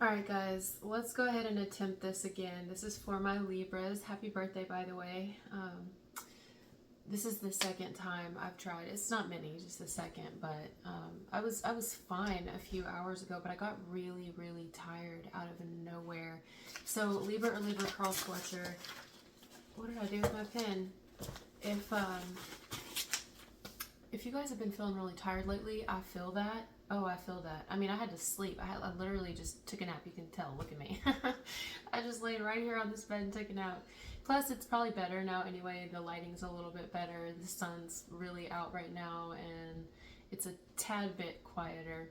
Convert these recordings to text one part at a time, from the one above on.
Alright guys, let's go ahead and attempt this again. This is for my Libras. Happy birthday, by the way. This is the second time I've tried. It's not many, just the second, but I was fine a few hours ago, but I got really, really tired out of nowhere. So Libra or Libra cross watcher, what did I do with my pen? If you guys have been feeling really tired lately, I feel that. Oh, I feel that. I mean, I had to sleep. I literally just took a nap. You can tell. Look at me. I just laid right here on this bed and took a nap. Plus, it's probably better now anyway. The lighting's a little bit better. The sun's really out right now, and it's a tad bit quieter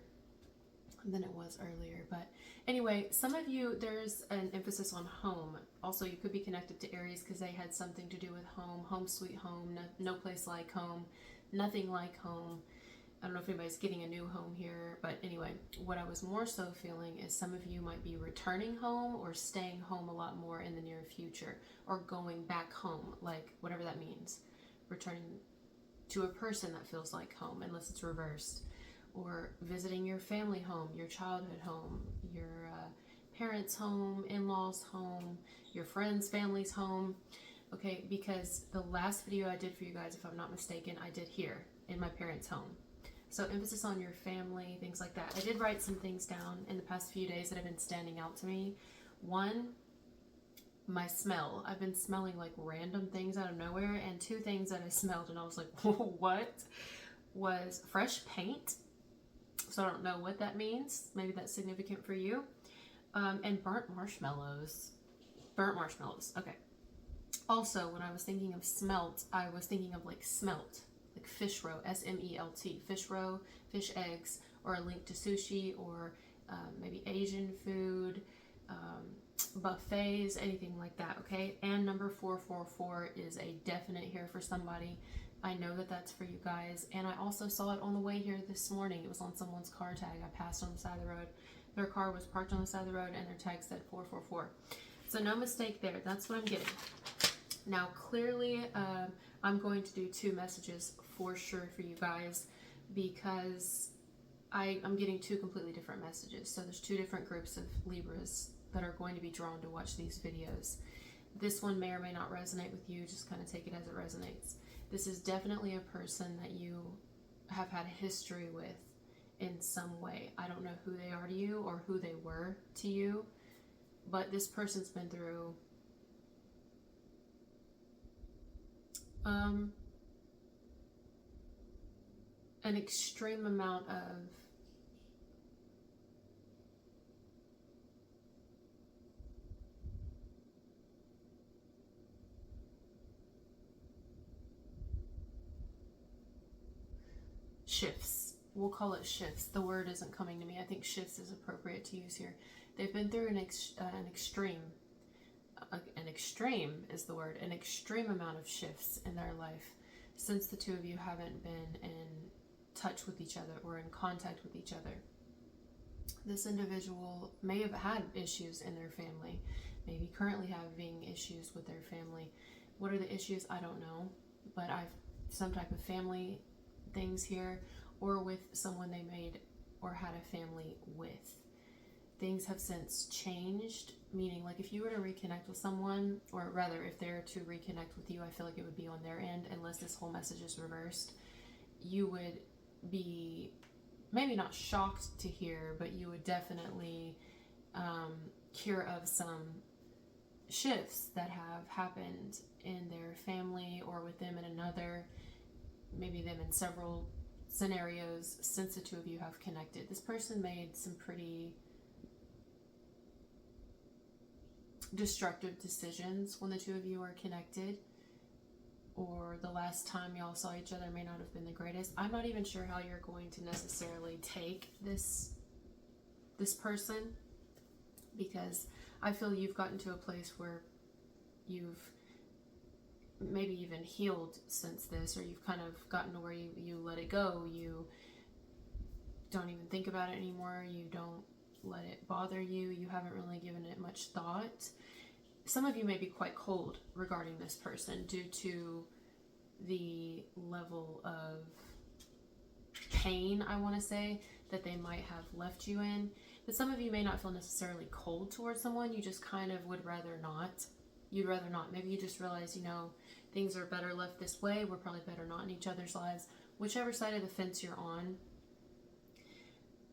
than it was earlier. But anyway, some of you, there's an emphasis on home. Also, you could be connected to Aries because they had something to do with home. Home sweet home. No place like home. Nothing like home. I don't know if anybody's getting a new home here, but anyway, what I was more so feeling is some of you might be returning home or staying home a lot more in the near future, or going back home, like whatever that means. Returning to a person that feels like home, unless it's reversed, or visiting your family home, your childhood home, your parents' home, in-laws' home, your friends' family's home. Okay, because the last video I did for you guys, if I'm not mistaken, I did here in my parents' home. So emphasis on your family, things like that. I did write some things down in the past few days that have been standing out to me. One, my smell. I've been smelling like random things out of nowhere, and two things that I smelled and I was like, what? Was fresh paint. So I don't know what that means. Maybe that's significant for you. And burnt marshmallows. Burnt marshmallows. Okay. Also, when I was thinking of smelt, I was thinking of like smelt. Like fish roe, S-M-E-L-T, fish roe, fish eggs, or a link to sushi, or maybe Asian food, buffets, anything like that, okay? And number 444 is a definite here for somebody. I know that that's for you guys, and I also saw it on the way here this morning. It was on someone's car tag. I passed on the side of the road. Their car was parked on the side of the road, and their tag said 444. So no mistake there. That's what I'm getting. Now, clearly, I'm going to do two messages for sure for you guys, because I'm getting two completely different messages. So there's two different groups of Libras that are going to be drawn to watch these videos. This one may or may not resonate with you. Just kind of take it as it resonates. This is definitely a person that you have had a history with in some way. I don't know who they are to you or who they were to you, but this person's been through an extreme amount of shifts. We'll call it shifts. The word isn't coming to me. I think shifts is appropriate to use here. They've been through an extreme is the word, an extreme amount of shifts in their life since the two of you haven't been in touch with each other or in contact with each other. This individual may have had issues in their family, maybe currently having issues with their family. What are the issues? I don't know, but I've some type of family things here, or with someone they made or had a family with. Things have since changed, meaning like if you were to reconnect with someone, or rather if they're to reconnect with you, I feel like it would be on their end, unless this whole message is reversed. You would be maybe not shocked to hear, but you would definitely hear of some shifts that have happened in their family or with them in another, maybe them in several scenarios since the two of you have connected. This person made some pretty destructive decisions when the two of you are connected, or the last time y'all saw each other may not have been the greatest. I'm not even sure how you're going to necessarily take this person, because I feel you've gotten to a place where you've maybe even healed since this, or you've kind of gotten to where you let it go. You don't even think about it anymore. You don't let it bother you. You haven't really given it much thought. Some of you may be quite cold regarding this person due to the level of pain, I want to say, that they might have left you in. But some of you may not feel necessarily cold towards someone. You just kind of would rather not. You'd rather not. Maybe you just realize, you know, things are better left this way. We're probably better not in each other's lives. Whichever side of the fence you're on,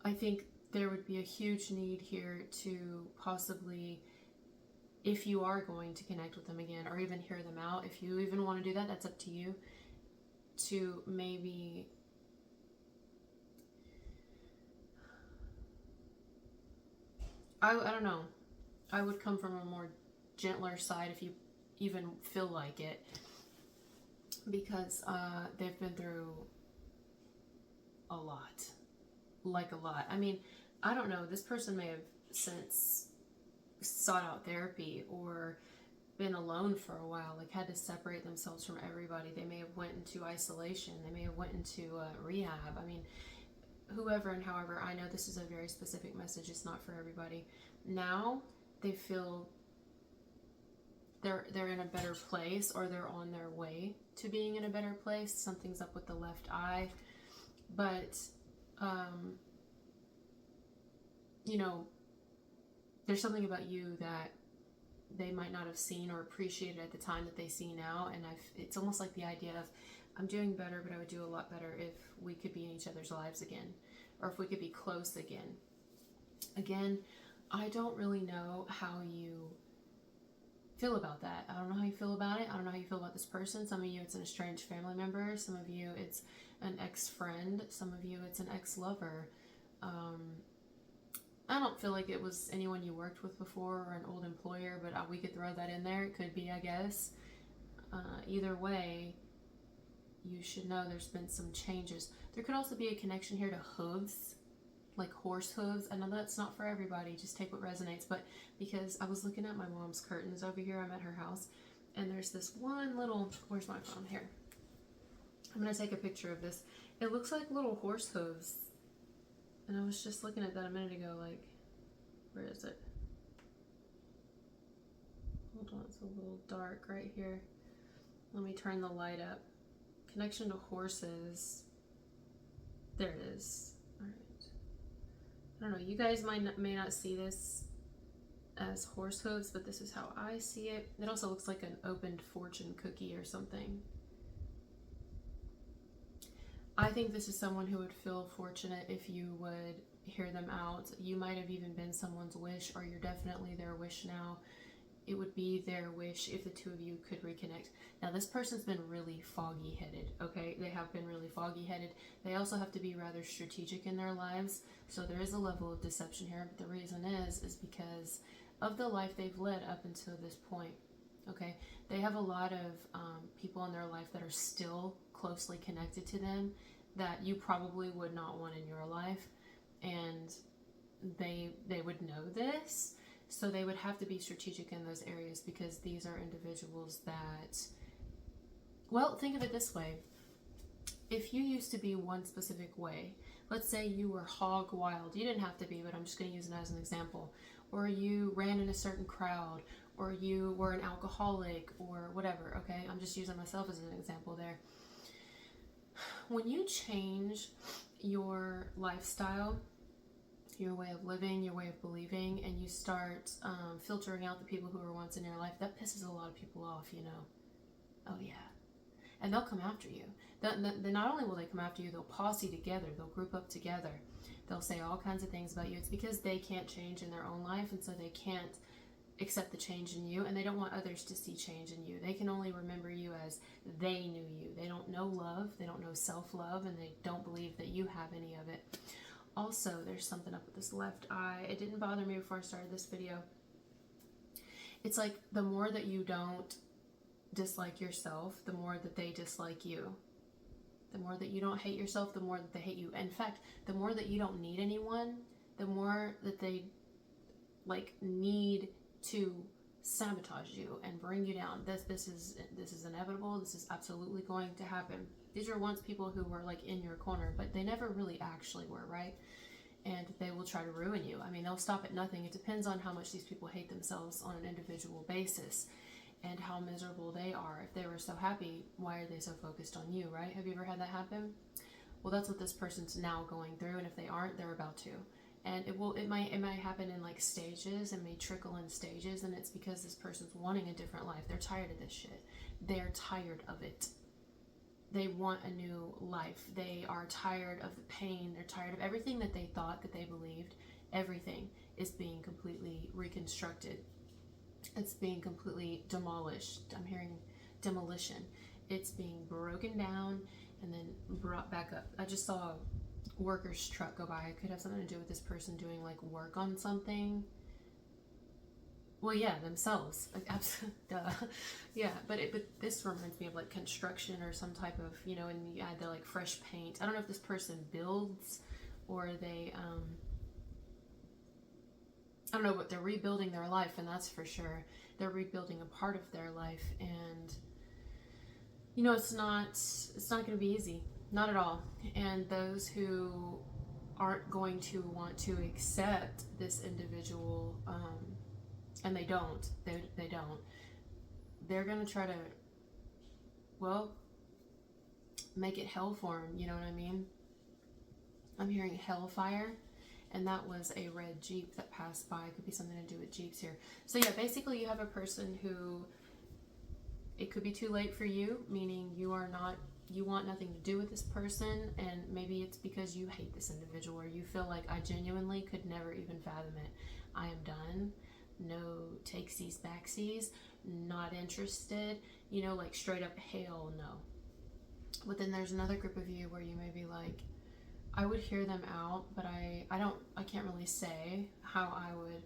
I think there would be a huge need here to possibly, if you are going to connect with them again or even hear them out, if you even want to do that, that's up to you, to maybe I don't know. I would come from a more gentler side if you even feel like it, because they've been through a lot. Like a lot. I mean, I don't know. This person may have since sought out therapy or been alone for a while, like had to separate themselves from everybody. They may have went into isolation. They may have went into rehab. I mean, whoever and however, I know this is a very specific message. It's not for everybody. Now they feel they're in a better place, or they're on their way to being in a better place. Something's up with the left eye, but you know, there's something about you that they might not have seen or appreciated at the time that they see now. And it's almost like the idea of, I'm doing better, but I would do a lot better if we could be in each other's lives again, or if we could be close again. Again, I don't really know how you feel about that. I don't know how you feel about it. I don't know how you feel about this person. Some of you, it's an estranged family member. Some of you, it's an ex-friend. Some of you, it's an ex-lover. I don't feel like it was anyone you worked with before or an old employer, but we could throw that in there. It could be, I guess. Either way, you should know there's been some changes. There could also be a connection here to hooves, like horse hooves. I know that's not for everybody. Just take what resonates. But because I was looking at my mom's curtains over here, I'm at her house, and there's this one little, where's my phone? Here. I'm going to take a picture of this. It looks like little horse hooves. And I was just looking at that a minute ago, like, where is it? Hold on, it's a little dark right here. Let me turn the light up. Connection to horses. There it is. All right. I don't know, you guys may not see this as horse hooves, but this is how I see it. It also looks like an opened fortune cookie or something. I think this is someone who would feel fortunate if you would hear them out. You might have even been someone's wish, or you're definitely their wish now. It would be their wish if the two of you could reconnect. Now, this person's been really foggy-headed, okay? They have been really foggy-headed. They also have to be rather strategic in their lives, so there is a level of deception here. But the reason is because of the life they've led up until this point, okay? They have a lot of people in their life that are still closely connected to them that you probably would not want in your life, and they would know this, so they would have to be strategic in those areas, because these are individuals that, well, think of it this way. If you used to be one specific way, let's say you were hog wild, you didn't have to be, but I'm just going to use it as an example, or you ran in a certain crowd, or you were an alcoholic, or whatever, okay? I'm just using myself as an example there. When you change your lifestyle, your way of living, your way of believing, and you start filtering out the people who were once in your life, that pisses a lot of people off, you know. Oh yeah. And they'll come after you. Then not only will they come after you, they'll posse together, they'll group up together. They'll say all kinds of things about you. It's because they can't change in their own life, and so they can't accept the change in you, and they don't want others to see change in you. They can only remember you as they knew you. They don't know love, they don't know self-love, and they don't believe that you have any of it. Also, there's something up with this left eye. It didn't bother me before I started this video. It's like the more that you don't dislike yourself, the more that they dislike you. The more that you don't hate yourself, the more that they hate you. In fact, the more that you don't need anyone, the more that they need to sabotage you and bring you down. This is inevitable. This is absolutely going to happen. These are once people who were like in your corner, but they never really actually were, right? And they will try to ruin you. I mean, they'll stop at nothing. It depends on how much these people hate themselves on an individual basis and how miserable they are. If they were so happy, why are they so focused on you, right? Have you ever had that happen? Well, that's what this person's now going through, and if they aren't, they're about to. And it might happen in like stages. It may trickle in stages, and it's because this person's wanting a different life. They're tired of this shit. They're tired of it. They want a new life. They are tired of the pain. They're tired of everything that they thought, that they believed. Everything is being completely reconstructed. It's being completely demolished. I'm hearing demolition. It's being broken down and then brought back up. I just saw a worker's truck go by. It could have something to do with this person doing like work on something. Well, yeah, themselves. Like, absolutely, duh. Yeah, but this reminds me of like construction or some type of, you know, and you add the like fresh paint. I don't know if this person builds or they, I don't know, but they're rebuilding their life, and that's for sure. They're rebuilding a part of their life, and you know, it's not going to be easy, not at all. And those who aren't going to want to accept this individual, and they don't, they're going to try to, well, make it hell for them. You know what I mean? I'm hearing hellfire. And that was a red Jeep that passed by. It could be something to do with Jeeps here. So yeah, basically you have a person who, it could be too late for you, meaning you want nothing to do with this person, and maybe it's because you hate this individual, or you feel like, I genuinely could never even fathom it. I am done. No takesies, backsies, not interested, you know, like straight up hell no. But then there's another group of you where you may be like, I would hear them out, but I can't really say how I would,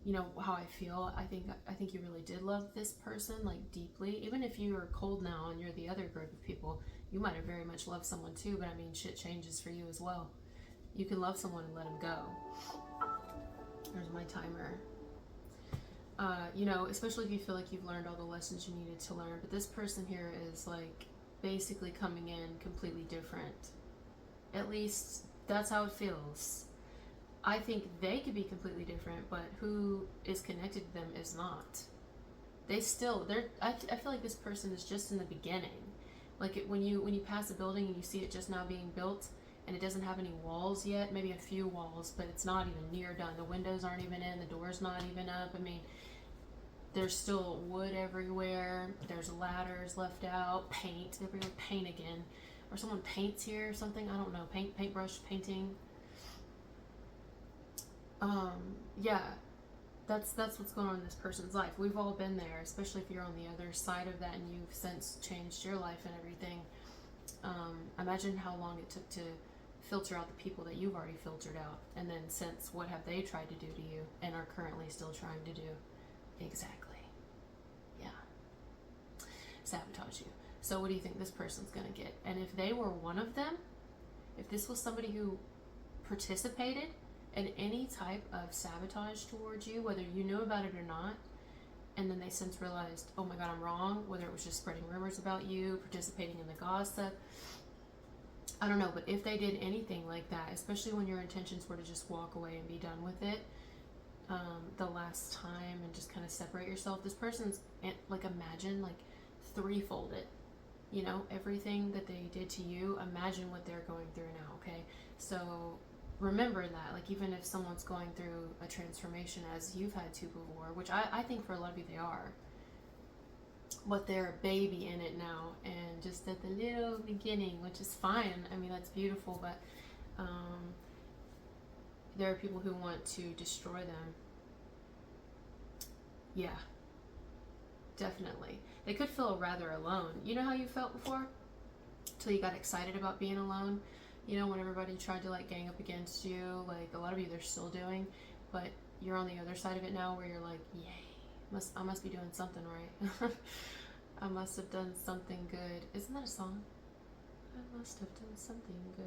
you know, how I feel. I think you really did love this person, like, deeply. Even if you are cold now and you're the other group of people, you might have very much loved someone too, but I mean, shit changes for you as well. You can love someone and let them go. There's my timer. You know, especially if you feel like you've learned all the lessons you needed to learn, but this person here is like basically coming in completely different. At least that's how it feels. I think they could be completely different, but who is connected to them is not. I feel like this person is just in the beginning. Like when you pass a building and you see it just now being built and it doesn't have any walls yet, maybe a few walls, but it's not even near done. The windows aren't even in, the door's not even up. I mean, there's still wood everywhere. There's ladders left out, paint. They're bringing paint again. Or someone paints here or something. I don't know. Paintbrush painting. Yeah, that's what's going on in this person's life. We've all been there, especially if you're on the other side of that and you've since changed your life and everything. Imagine how long it took to filter out the people that you've already filtered out, and then since, what have they tried to do to you and are currently still trying to do? Exactly. Yeah. Sabotage you. So what do you think this person's going to get? And if they were one of them, if this was somebody who participated in any type of sabotage towards you, whether you knew about it or not, and then they since realized, oh my God, I'm wrong, whether it was just spreading rumors about you, participating in the gossip, I don't know, but if they did anything like that, especially when your intentions were to just walk away and be done with it, the last time, and just kind of separate yourself, this person's, like, imagine, like, threefold it. You know, everything that they did to you, imagine what they're going through now, okay? So remember that, like, even if someone's going through a transformation as you've had to before, which I think for a lot of you they are, but they're a baby in it now, and just at the little beginning, which is fine. I mean, that's beautiful, but there are people who want to destroy them. Yeah, definitely. They could feel rather alone. You know how you felt before? Till you got excited about being alone? You know, when everybody tried to, like, gang up against you, like, a lot of you they're still doing, but you're on the other side of it now where you're like, yay, I must be doing something right. I must have done something good. Isn't that a song? I must have done something good.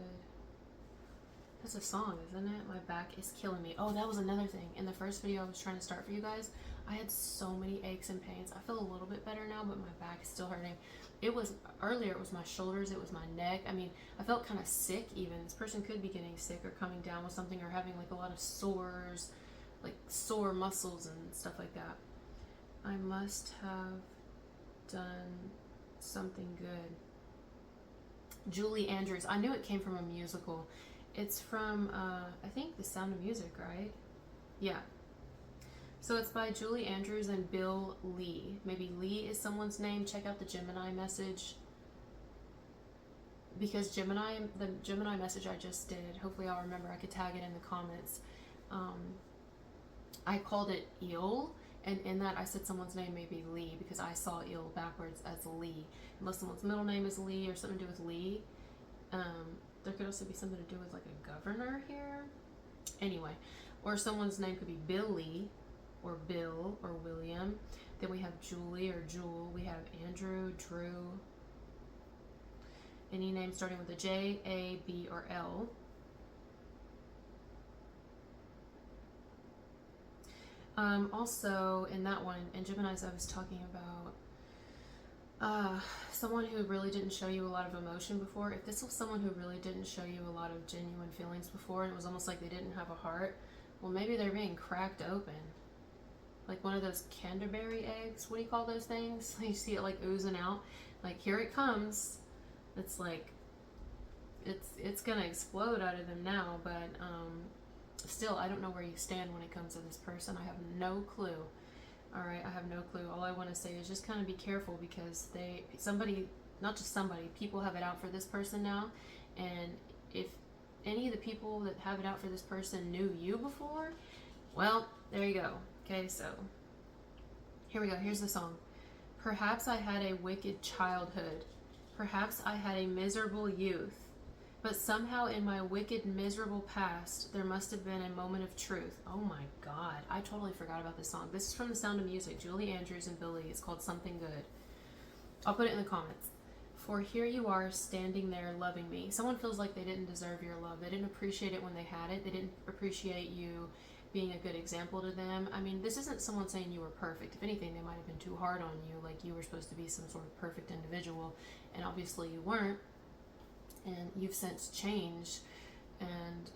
That's a song, isn't it? My back is killing me. Oh, that was another thing. In the first video I was trying to start for you guys, I had so many aches and pains. I feel a little bit better now, but my back is still hurting. Earlier it was my shoulders, it was my neck. I mean, I felt kind of sick even. This person could be getting sick or coming down with something or having, like, a lot of sores, like sore muscles and stuff like that. I must have done something good. Julie Andrews. I knew it came from a musical. It's from, I think, The Sound of Music, right? Yeah. So it's by Julie Andrews and Bill Lee. Maybe Lee is someone's name. Check out the Gemini message. Because the Gemini message I just did, hopefully I'll remember, I could tag it in the comments. I called it eel, and in that I said someone's name may be Lee because I saw eel backwards as Lee. Unless someone's middle name is Lee or something to do with Lee. There could also be something to do with like a governor here. Anyway, or someone's name could be Billy or Bill or William. Then we have Julie or Jewel. We have Andrew, Drew. Any name starting with a J, A, B, or L. Also, in that one, in Gemini's, I was talking about someone who really didn't show you a lot of emotion before. If this was someone who really didn't show you a lot of genuine feelings before, and it was almost like they didn't have a heart, well, maybe they're being cracked open. Like one of those Canterbury eggs. What do you call those things? You see it like oozing out. Like, here it comes. It's like, it's gonna explode out of them now, but still, I don't know where you stand when it comes to this person. I have no clue. All right, I have no clue. All I want to say is just kind of be careful because not just somebody, people have it out for this person now. And if any of the people that have it out for this person knew you before, well, there you go. Okay, so here we go. Here's the song. Perhaps I had a wicked childhood. Perhaps I had a miserable youth. But somehow in my wicked, miserable past, there must have been a moment of truth. Oh my God. I totally forgot about this song. This is from The Sound of Music, Julie Andrews and Billy. It's called Something Good. I'll put it in the comments. For here you are standing there loving me. Someone feels like they didn't deserve your love. They didn't appreciate it when they had it. They didn't appreciate you being a good example to them. I mean, this isn't someone saying you were perfect. If anything, they might have been too hard on you, like you were supposed to be some sort of perfect individual, and obviously you weren't. And you've since changed and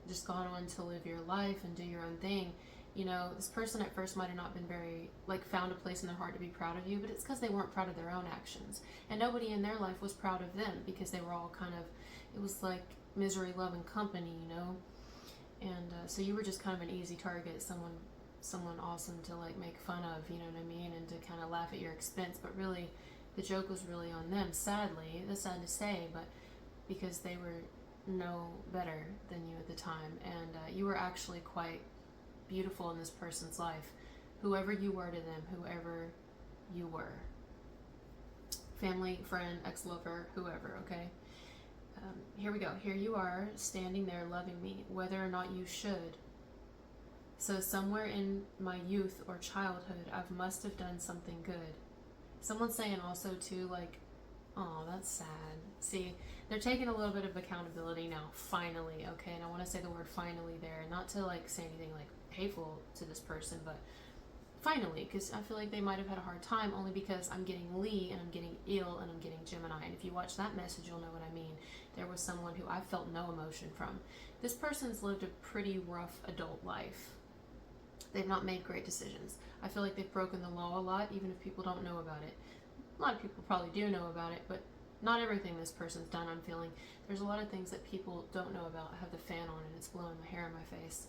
just gone on to live your life and do your own thing. You know, this person at first might have not been very, like, found a place in their heart to be proud of you, but it's because they weren't proud of their own actions. And nobody in their life was proud of them because they were all kind of, it was like misery, love, and company, you know? And so you were just kind of an easy target, someone awesome to, like, make fun of, you know what I mean? And to kind of laugh at your expense, but really, the joke was really on them, sadly. That's sad to say, but because they were no better than you at the time. And you were actually quite beautiful in this person's life. Whoever you were to them, whoever you were. Family, friend, ex-lover, whoever, okay? Here we go. Here you are, standing there loving me, whether or not you should. So somewhere in my youth or childhood, I must have done something good. Someone's saying also too, like, oh, that's sad. See, they're taking a little bit of accountability now, finally, okay? And I want to say the word finally there, not to, like, say anything, like, hateful to this person, but finally, because I feel like they might have had a hard time only because I'm getting Lee, and I'm getting Eel, and I'm getting Gemini. And if you watch that message, you'll know what I mean. There was someone who I felt no emotion from. This person's lived a pretty rough adult life. They've not made great decisions. I feel like they've broken the law a lot, even if people don't know about it. A lot of people probably do know about it, but not everything this person's done, I'm feeling. There's a lot of things that people don't know about. I have the fan on and it's blowing my hair in my face.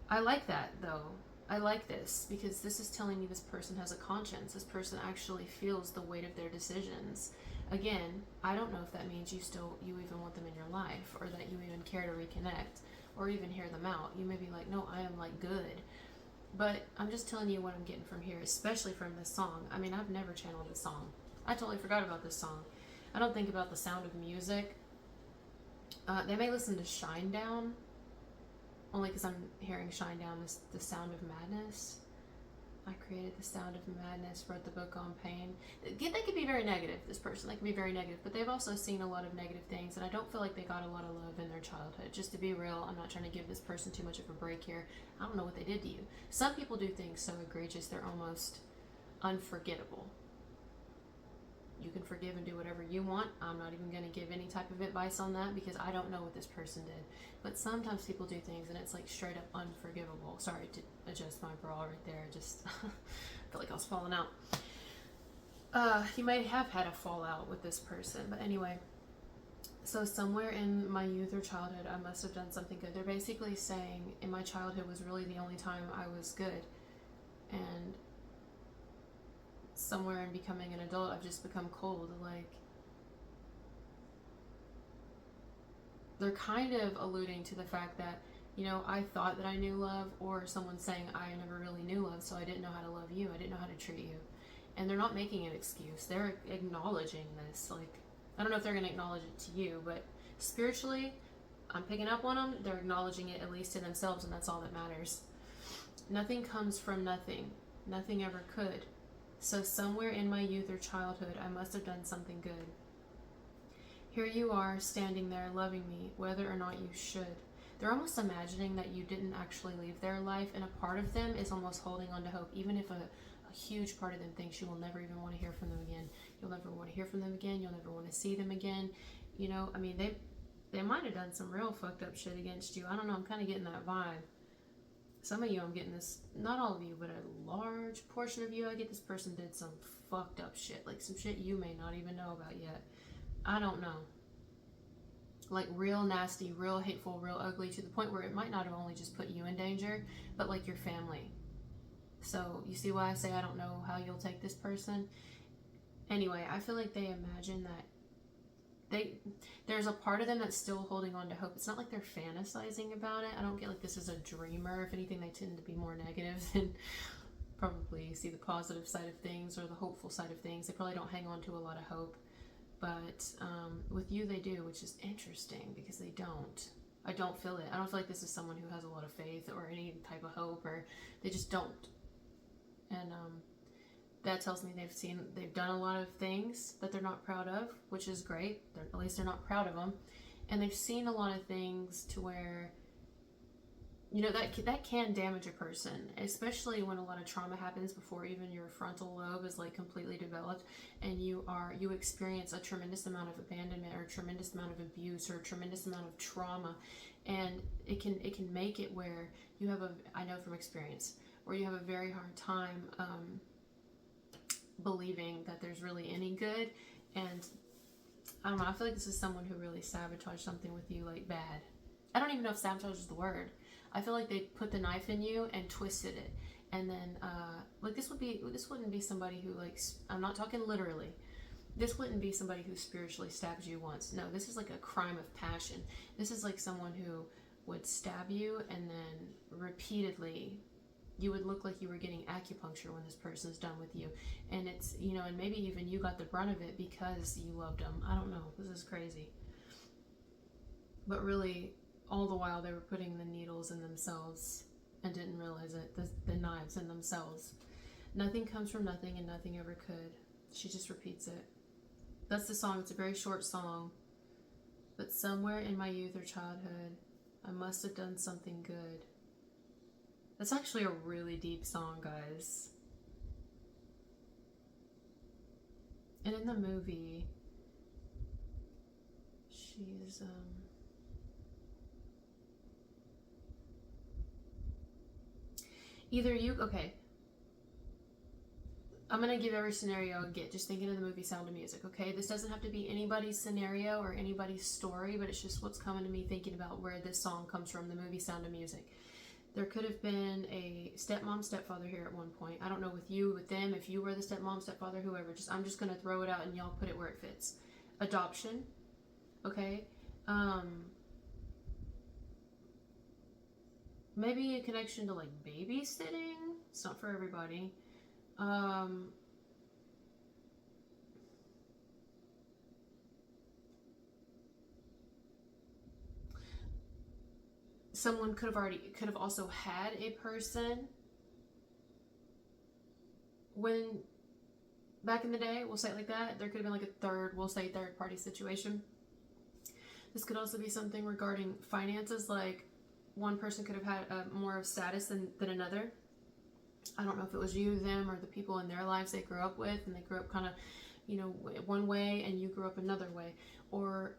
I like that, though. I like this because this is telling me this person has a conscience. This person actually feels the weight of their decisions. Again, I don't know if that means you even want them in your life, or that you even care to reconnect, or even hear them out. You may be like, no, I am, like, good. But I'm just telling you what I'm getting from here, especially from this song. I mean, I've never channeled this song. I totally forgot about this song. I don't think about The Sound of Music. They may listen to Shine Down, only because I'm hearing Shine Down, The Sound of Madness. I created The Sound of Madness, wrote the book on pain. They could be very negative, this person. They can be very negative, but they've also seen a lot of negative things, and I don't feel like they got a lot of love in their childhood. Just to be real, I'm not trying to give this person too much of a break here. I don't know what they did to you. Some people do things so egregious, they're almost unforgettable. You can forgive and do whatever you want. I'm not even going to give any type of advice on that because I don't know what this person did. But sometimes people do things and it's like straight up unforgivable. Sorry to adjust my bra right there. Just feel like I was falling out. You might have had a fallout with this person. But anyway, So somewhere in my youth or childhood, I must have done something good. They're basically saying in my childhood was really the only time I was good. And somewhere in becoming an adult, I've just become cold. Like, they're kind of alluding to the fact that, you know, I thought that I knew love, or someone saying I never really knew love, so I didn't know how to love you. I didn't know how to treat you. And they're not making an excuse. They're acknowledging this. Like, I don't know if they're going to acknowledge it to you, but spiritually, I'm picking up on them. They're acknowledging it at least to themselves, and that's all that matters. Nothing comes from nothing. Nothing ever could. So somewhere in my youth or childhood, I must have done something good. Here you are, standing there, loving me, whether or not you should. They're almost imagining that you didn't actually leave their life, and a part of them is almost holding on to hope, even if a huge part of them thinks you will never even want to hear from them again. You'll never want to hear from them again. You'll never want to see them again. You know, I mean, they might have done some real fucked up shit against you. I don't know. I'm kind of getting that vibe. Some of you, I'm getting this, not all of you, but a large portion of you, I get this person did some fucked up shit. Like some shit you may not even know about yet. I don't know. Like real nasty, real hateful, real ugly, to the point where it might not have only just put you in danger, but like your family. So you see why I say I don't know how you'll take this person? Anyway, I feel like they imagine that there's a part of them that's still holding on to hope. It's not like they're fantasizing about it. I don't get like this is a dreamer. If anything, they tend to be more negative than probably see the positive side of things or the hopeful side of things. They probably don't hang on to a lot of hope. But with you, they do, which is interesting because they don't. I don't feel it. I don't feel like this is someone who has a lot of faith or any type of hope, or they just don't. And that tells me they've done a lot of things that they're not proud of, which is great. At least they're not proud of them. And they've seen a lot of things to where, you know, that can damage a person, especially when a lot of trauma happens before even your frontal lobe is like completely developed, and you experience a tremendous amount of abandonment or a tremendous amount of abuse or a tremendous amount of trauma, and it can make it where you have I know from experience, where you have a very hard time believing that there's really any good. And I don't know, I feel like this is someone who really sabotaged something with you, like bad. I don't even know if sabotage is the word. I feel like they put the knife in you and twisted it, and then like this wouldn't be somebody who, like, I'm not talking literally. This wouldn't be somebody who spiritually stabs you once. No, this is like a crime of passion. This is like someone who would stab you, and then repeatedly you would look like you were getting acupuncture when this person's done with you. And it's, you know, and maybe even you got the brunt of it because you loved them. I don't know. This is crazy. But really, all the while they were putting the needles in themselves and didn't realize it. The knives in themselves. Nothing comes from nothing, and nothing ever could. She just repeats it. That's the song. It's a very short song. But somewhere in my youth or childhood, I must have done something good. That's actually a really deep song, guys. And in the movie, she's either you, okay, I'm gonna give every scenario I get, just thinking of the movie Sound of Music, okay? This doesn't have to be anybody's scenario or anybody's story, but it's just what's coming to me thinking about where this song comes from, the movie Sound of Music. There could have been a stepmom, stepfather here at one point. I don't know with you, with them, if you were the stepmom, stepfather, whoever. I'm just going to throw it out and y'all put it where it fits. Adoption, okay? Maybe a connection to, like, babysitting. It's not for everybody. Someone could have also had a person when back in the day, we'll say it like that. There could have been like a third party situation. This could also be something regarding finances, like one person could have had more of status than another. I don't know if it was you, them, or the people in their lives they grew up with, and they grew up kind of, you know, one way and you grew up another way, or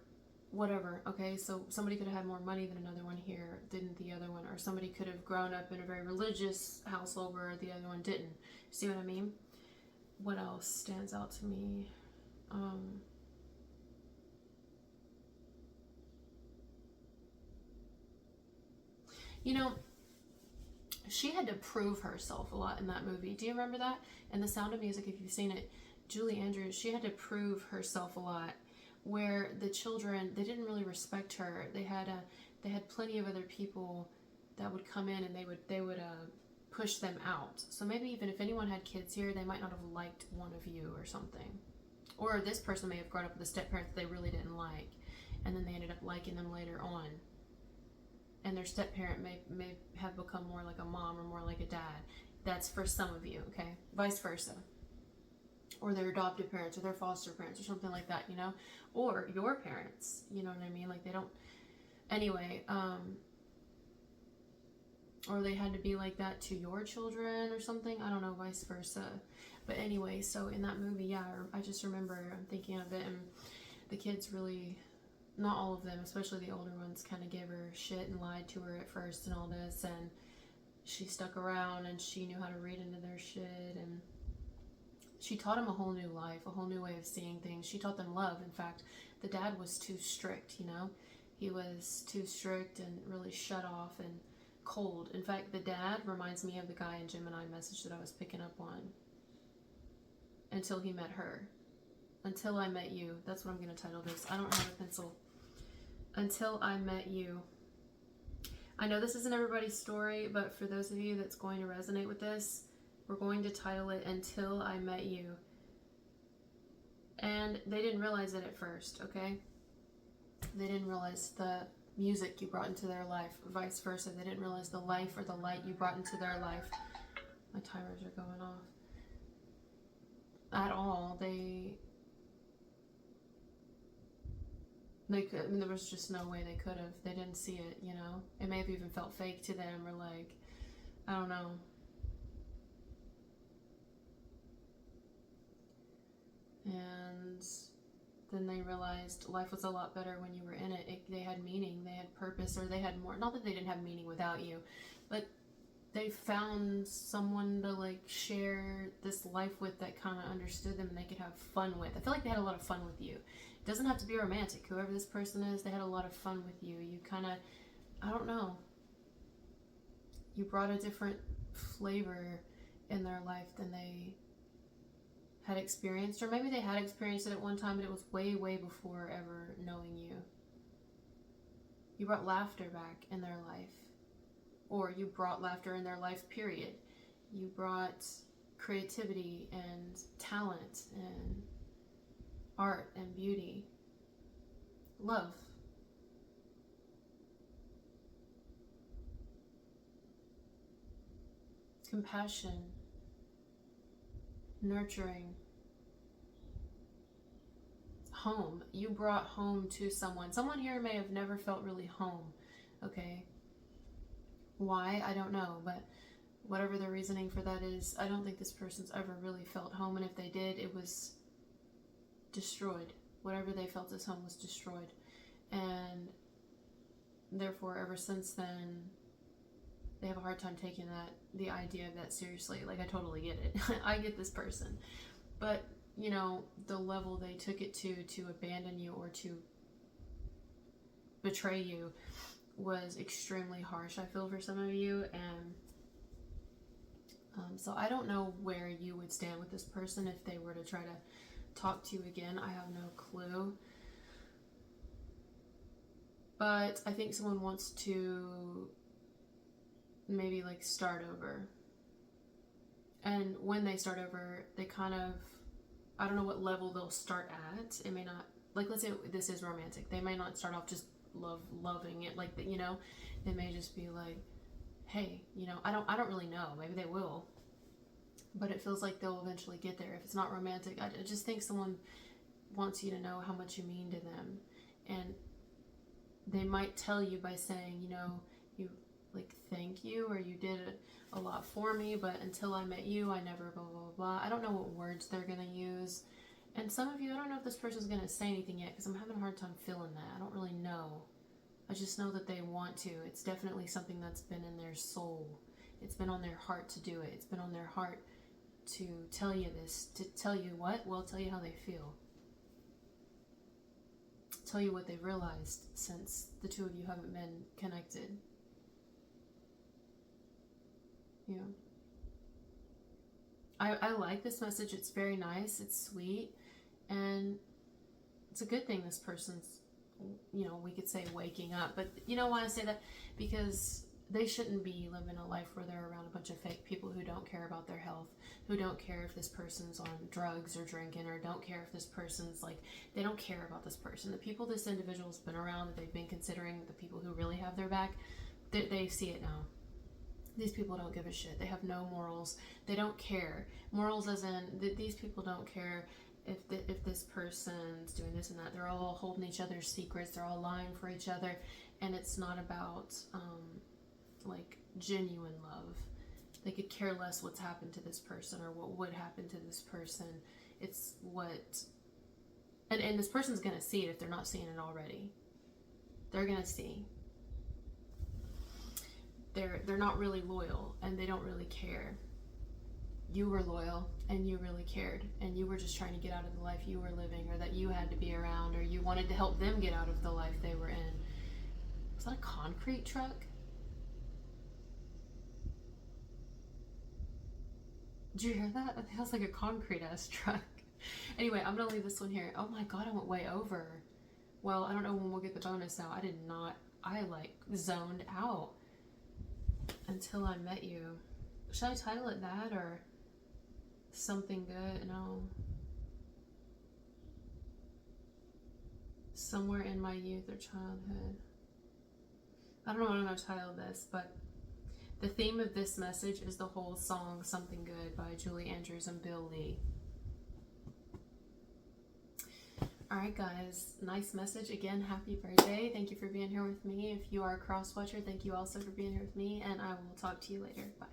whatever. Okay, so somebody could have had more money than another one here, didn't the other one, or somebody could have grown up in a very religious household where the other one didn't. See what I mean? What else stands out to me? You know, she had to prove herself a lot in that movie. Do you remember that? And The Sound of Music, if you've seen it, Julie Andrews, she had to prove herself a lot. Where the children, they didn't really respect her. They had plenty of other people that would come in and they would push them out. So maybe even if anyone had kids here, they might not have liked one of you or something. Or this person may have grown up with a step-parent that they really didn't like, and then they ended up liking them later on. And their step-parent may have become more like a mom or more like a dad. That's for some of you, okay? Vice versa. Or their adoptive parents or their foster parents or something like that, you know? Or your parents, you know what I mean? Like they don't, anyway, or they had to be like that to your children or something. I don't know, vice versa. But anyway, so in that movie, yeah, I just remember, I'm thinking of it, and the kids really, not all of them, especially the older ones, kind of gave her shit and lied to her at first and all this, and she stuck around and she knew how to read into their shit, and she taught them a whole new life, a whole new way of seeing things. She taught them love. In fact, the dad was too strict, you know? He was too strict and really shut off and cold. In fact, the dad reminds me of the guy in Gemini message that I was picking up on. Until he met her. Until I Met You. That's what I'm going to title this. I don't have a pencil. Until I Met You. I know this isn't everybody's story, but for those of you that's going to resonate with this, we're going to title it Until I Met You. And they didn't realize it at first, okay? They didn't realize the music you brought into their life, vice versa. They didn't realize the life or the light you brought into their life. My timers are going off. At all. They could, I mean, there was just no way they could have. They didn't see it, you know? It may have even felt fake to them, or like, I don't know. And then they realized life was a lot better when you were in it. They had meaning, they had purpose, or they had more. Not that they didn't have meaning without you, but they found someone to like share this life with that kind of understood them and they could have fun with. I feel like they had a lot of fun with you. It doesn't have to be romantic. Whoever this person is, they had a lot of fun with you. You kind of, I don't know, you brought a different flavor in their life than they had experienced, or maybe they had experienced it at one time, but it was way, way before ever knowing you. You brought laughter back in their life, or you brought laughter in their life, period. You brought creativity and talent and art and beauty, love. Compassion, nurturing, home. You brought home to someone. Someone here may have never felt really home, okay? Why? I don't know, but whatever the reasoning for that is, I don't think this person's ever really felt home, and if they did, it was destroyed. Whatever they felt as home was destroyed, and therefore, ever since then, they have a hard time taking the idea of that seriously. Like, I totally get it. I get this person. But, you know, the level they took it to abandon you or to betray you was extremely harsh, I feel, for some of you. And so I don't know where you would stand with this person if they were to try to talk to you again. I have no clue. But I think someone wants to maybe like start over. And when they start over, they kind of, I don't know what level they'll start at. It may not, like, let's say this is romantic. They may not start off just loving it like that, you know. They may just be like, hey, you know, I don't really know. Maybe they will. But it feels like they'll eventually get there. If it's not romantic, I just think someone wants you to know how much you mean to them. And they might tell you by saying, you know, you like, thank you, or you did a lot for me, but until I met you, I never blah, blah, blah. I don't know what words they're going to use. And some of you, I don't know if this person's going to say anything yet, because I'm having a hard time feeling that. I don't really know. I just know that they want to. It's definitely something that's been in their soul. It's been on their heart to do it. It's been on their heart to tell you this. To tell you what? Well, tell you how they feel. Tell you what they've realized since the two of you haven't been connected. Yeah. I like this message. It's very nice. It's sweet. And it's a good thing this person's, you know, we could say waking up. But you know why I say that? Because they shouldn't be living a life where they're around a bunch of fake people who don't care about their health, who don't care if this person's on drugs or drinking, or don't care if this person's like, they don't care about this person. The people this individual's been around, that they've been considering the people who really have their back, they see it now. These people don't give a shit. They have no morals. They don't care. Morals as in, these people don't care if this person's doing this and that. They're all holding each other's secrets. They're all lying for each other. And it's not about, like, genuine love. They could care less what's happened to this person or what would happen to this person. It's what... And this person's going to see it if they're not seeing it already. They're going to see. They're not really loyal, and they don't really care. You were loyal, and you really cared, and you were just trying to get out of the life you were living, or that you had to be around, or you wanted to help them get out of the life they were in. Was that a concrete truck? Did you hear that? I think that was like a concrete ass truck. Anyway, I'm gonna leave this one here. Oh my god, I went way over. Well, I don't know when we'll get the bonus now. I like zoned out until I met you. Should I title it that or something good? No. Somewhere in my youth or childhood. I don't know what I'm going to title this, but the theme of this message is the whole song Something Good by Julie Andrews and Bill Lee. Alright guys, nice message. Again, happy birthday. Thank you for being here with me. If you are a cross watcher, thank you also for being here with me, and I will talk to you later. Bye.